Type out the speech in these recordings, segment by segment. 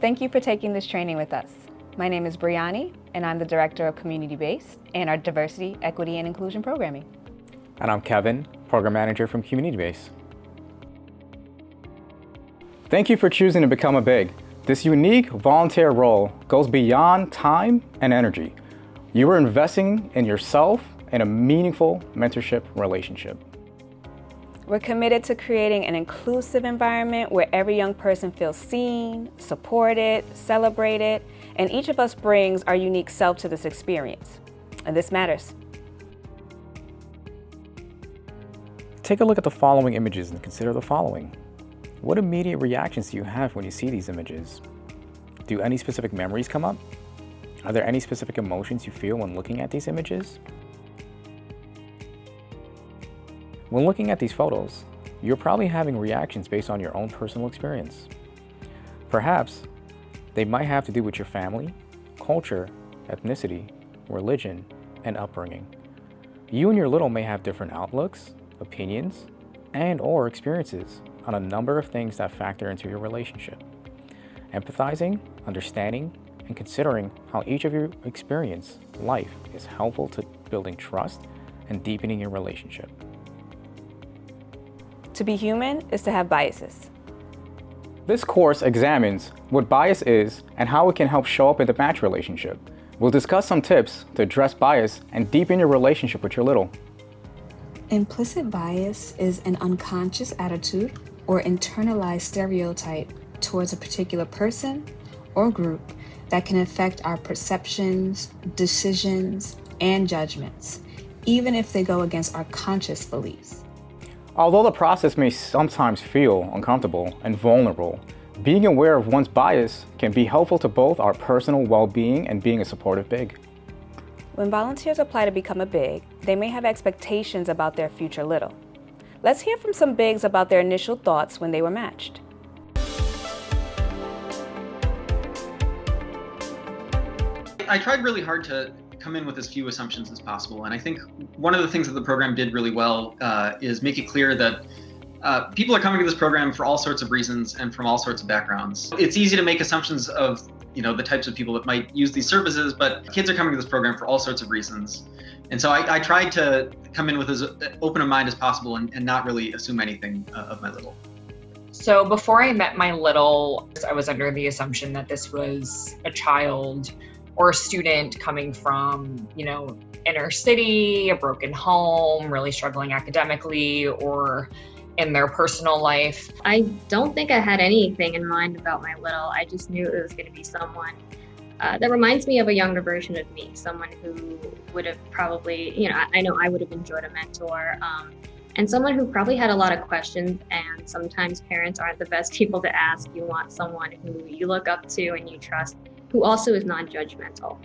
Thank you for taking this training with us. My name is Briani, and I'm the Director of Community-Based and our Diversity, Equity, and Inclusion Programming. And I'm Kevin, Program Manager from Community-Based. Thank you for choosing to become a BIG. This unique volunteer role goes beyond time and energy. You are investing in yourself and a meaningful mentorship relationship. We're committed to creating an inclusive environment where every young person feels seen, supported, celebrated, and each of us brings our unique self to this experience. And this matters. Take a look at the following images and consider the following. What immediate reactions do you have when you see these images? Do any specific memories come up? Are there any specific emotions you feel when looking at these images? When looking at these photos, you're probably having reactions based on your own personal experience. Perhaps they might have to do with your family, culture, ethnicity, religion, and upbringing. You and your little may have different outlooks, opinions, and/or experiences on a number of things that factor into your relationship. Empathizing, understanding, and considering how each of you experience life is helpful to building trust and deepening your relationship. To be human is to have biases. This course examines what bias is and how it can help show up in the match relationship. We'll discuss some tips to address bias and deepen your relationship with your little. Implicit bias is an unconscious attitude or internalized stereotype towards a particular person or group that can affect our perceptions, decisions, and judgments, even if they go against our conscious beliefs. Although the process may sometimes feel uncomfortable and vulnerable, being aware of one's bias can be helpful to both our personal well-being and being a supportive BIG. When volunteers apply to become a BIG, they may have expectations about their future little. Let's hear from some BIGs about their initial thoughts when they were matched. I tried really hard to come in with as few assumptions as possible. And I think one of the things that the program did really well is make it clear that people are coming to this program for all sorts of reasons and from all sorts of backgrounds. It's easy to make assumptions of the types of people that might use these services, but kids are coming to this program for all sorts of reasons. And so I tried to come in with as open a mind as possible and not really assume anything of my little. So before I met my little, I was under the assumption that this was a child or a student coming from, inner city, a broken home, really struggling academically or in their personal life. I don't think I had anything in mind about my little. I just knew it was going to be someone that reminds me of a younger version of me, someone who would have probably, I know I would have enjoyed a mentor, and someone who probably had a lot of questions, and sometimes parents aren't the best people to ask. You want someone who you look up to and you trust, who also is non-judgmental.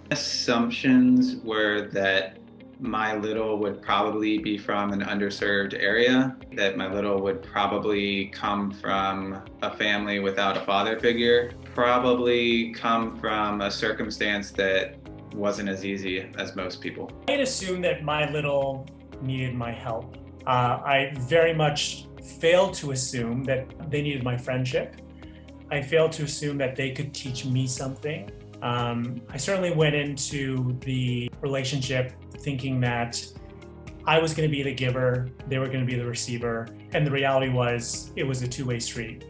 Assumptions were that my little would probably be from an underserved area, that my little would probably come from a family without a father figure, probably come from a circumstance that wasn't as easy as most people. I had assumed that my little needed my help. I very much failed to assume that they needed my friendship. I failed to assume that they could teach me something. I certainly went into the relationship thinking that I was going to be the giver, they were going to be the receiver, and the reality was it was a two-way street.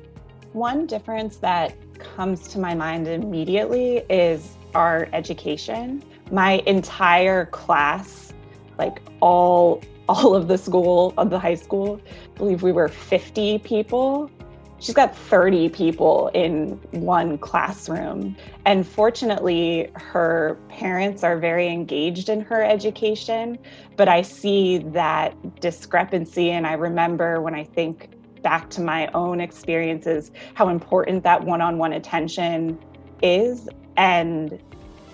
One difference that comes to my mind immediately is our education. My entire class, like all of the high school, I believe we were 50 people. She's got 30 people in one classroom. And fortunately, her parents are very engaged in her education, but I see that discrepancy. And I remember when I think back to my own experiences, how important that one-on-one attention is. And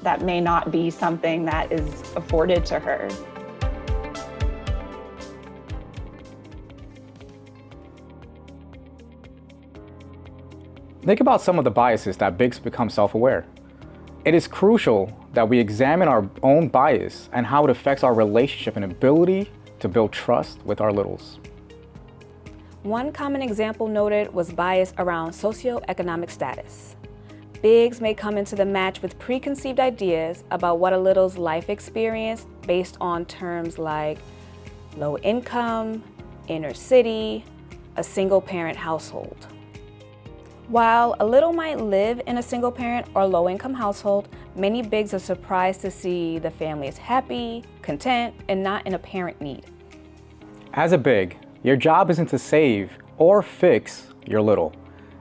that may not be something that is afforded to her. Think about some of the biases that BIGs become self-aware. It is crucial that we examine our own bias and how it affects our relationship and ability to build trust with our littles. One common example noted was bias around socioeconomic status. Bigs may come into the match with preconceived ideas about what a little's life experience based on terms like low income, inner city, a single parent household. While a little might live in a single parent or low income household, many bigs are surprised to see the family is happy, content, and not in apparent need. As a big, your job isn't to save or fix your little.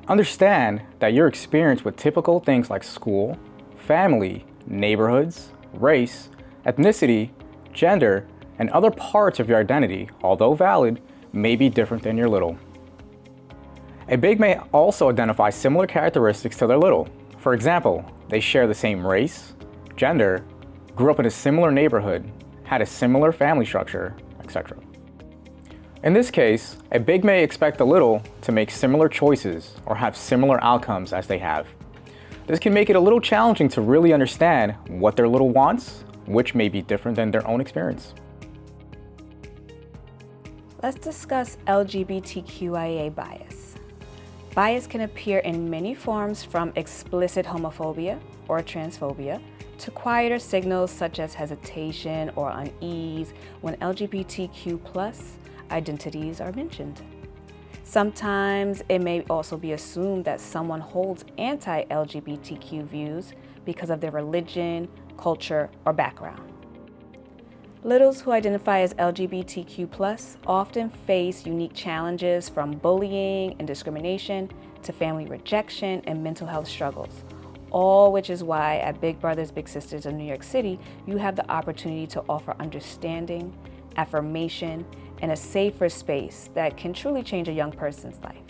Understand that your experience with typical things like school, family, neighborhoods, race, ethnicity, gender, and other parts of your identity, although valid, may be different than your little. A big may also identify similar characteristics to their little. For example, they share the same race, gender, grew up in a similar neighborhood, had a similar family structure, etc. In this case, a big may expect the little to make similar choices or have similar outcomes as they have. This can make it a little challenging to really understand what their little wants, which may be different than their own experience. Let's discuss LGBTQIA bias. Bias can appear in many forms, from explicit homophobia or transphobia to quieter signals such as hesitation or unease when LGBTQ+ identities are mentioned. Sometimes it may also be assumed that someone holds anti-LGBTQ views because of their religion, culture, or background. Littles who identify as LGBTQ+ often face unique challenges, from bullying and discrimination to family rejection and mental health struggles, all which is why at Big Brothers Big Sisters of New York City, you have the opportunity to offer understanding, affirmation, and a safer space that can truly change a young person's life.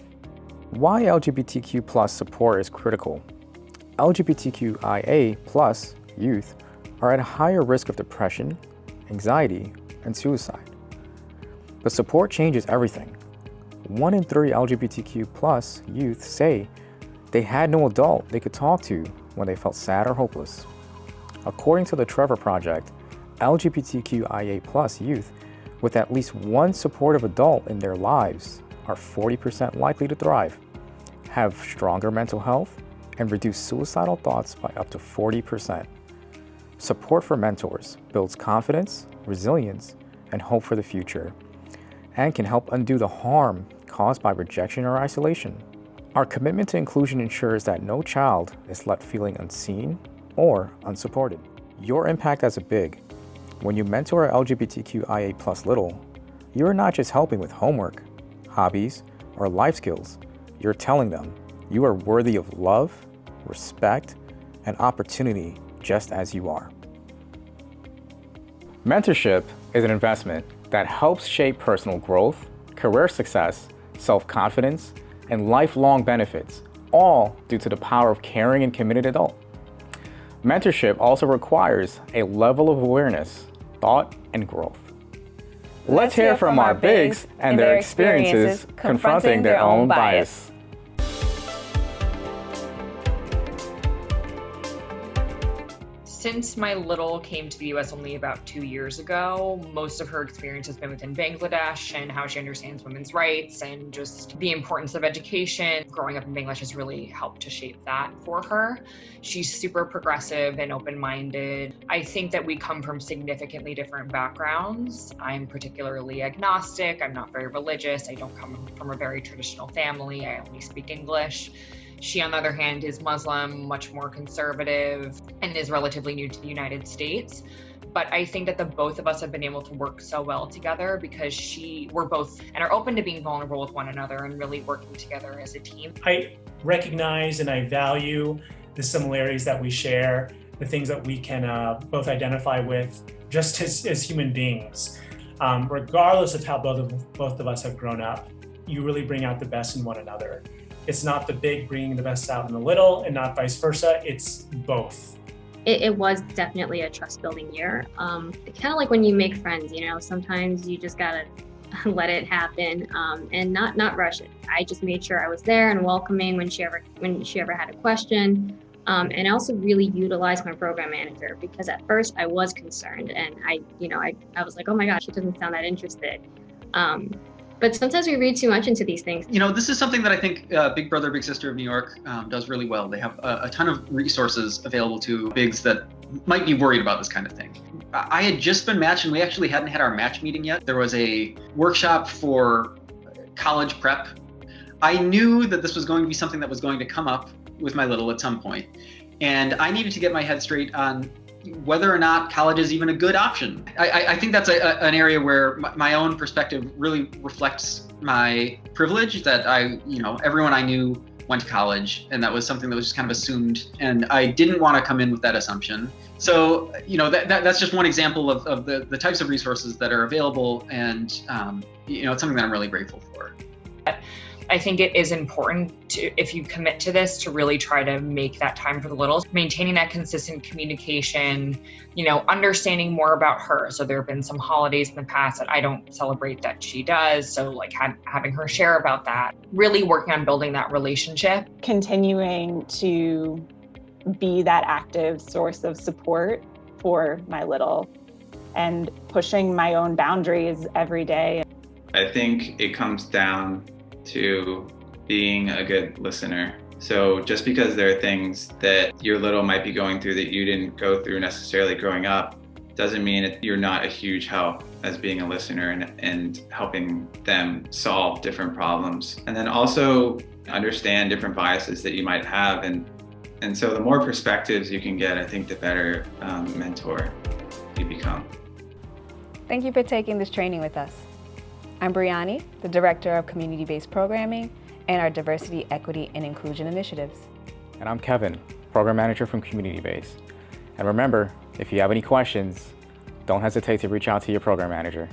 Why LGBTQ+ support is critical. LGBTQIA+ youth are at a higher risk of depression, anxiety, and suicide. But support changes everything. 1 in 3 LGBTQ+ youth say they had no adult they could talk to when they felt sad or hopeless. According to the Trevor Project, LGBTQIA+ youth with at least one supportive adult in their lives are 40% likely to thrive, have stronger mental health, and reduce suicidal thoughts by up to 40%. Support for mentors builds confidence, resilience, and hope for the future, and can help undo the harm caused by rejection or isolation. Our commitment to inclusion ensures that no child is left feeling unseen or unsupported. Your impact as a big. When you mentor a LGBTQIA+ little, you are not just helping with homework, hobbies, or life skills. You're telling them you are worthy of love, respect, and opportunity just as you are. Mentorship is an investment that helps shape personal growth, career success, self-confidence, and lifelong benefits, all due to the power of caring and committed adult. Mentorship also requires a level of awareness, thought, and growth. Let's hear from our bigs and their experiences confronting their own bias. Since my little came to the US only about 2 years ago, most of her experience has been within Bangladesh and how she understands women's rights and just the importance of education. Growing up in Bangladesh has really helped to shape that for her. She's super progressive and open-minded. I think that we come from significantly different backgrounds. I'm particularly agnostic. I'm not very religious. I don't come from a very traditional family. I only speak English. She, on the other hand, is Muslim, much more conservative, and is relatively new to the United States. But I think that the both of us have been able to work so well together because we're both and are open to being vulnerable with one another and really working together as a team. I recognize and I value the similarities that we share, the things that we can both identify with just as human beings. Regardless of how both of us have grown up, you really bring out the best in one another. It's not the big bringing the best out in the little and not vice versa, it's both. It was definitely a trust building year. Kind of like when you make friends, sometimes you just gotta let it happen and not rush it. I just made sure I was there and welcoming when she ever had a question. And I also really utilized my program manager because at first I was concerned and I was like, oh my gosh, she doesn't sound that interested. But sometimes we read too much into these things. You know, this is something that I think Big Brother, Big Sister of New York does really well. They have a ton of resources available to bigs that might be worried about this kind of thing. I had just been matched, and we actually hadn't had our match meeting yet. There was a workshop for college prep. I knew that this was going to be something that was going to come up with my little at some point, and I needed to get my head straight on whether or not college is even a good option. I think that's an area where my own perspective really reflects my privilege, that everyone I knew went to college, and that was something that was just kind of assumed, and I didn't want to come in with that assumption. So, that's just one example of the types of resources that are available, and it's something that I'm really grateful for. I think it is important to, if you commit to this, to really try to make that time for the littles, maintaining that consistent communication, understanding more about her. So there have been some holidays in the past that I don't celebrate that she does. So like having her share about that, really working on building that relationship. Continuing to be that active source of support for my little and pushing my own boundaries every day. I think it comes down to being a good listener. So just because there are things that your little might be going through that you didn't go through necessarily growing up, doesn't mean that you're not a huge help as being a listener and helping them solve different problems. And then also understand different biases that you might have. And so the more perspectives you can get, I think the better mentor you become. Thank you for taking this training with us. I'm Briani, the Director of Community-Based Programming and our Diversity, Equity, and Inclusion Initiatives. And I'm Kevin, Program Manager from Community Based. And remember, if you have any questions, don't hesitate to reach out to your program manager.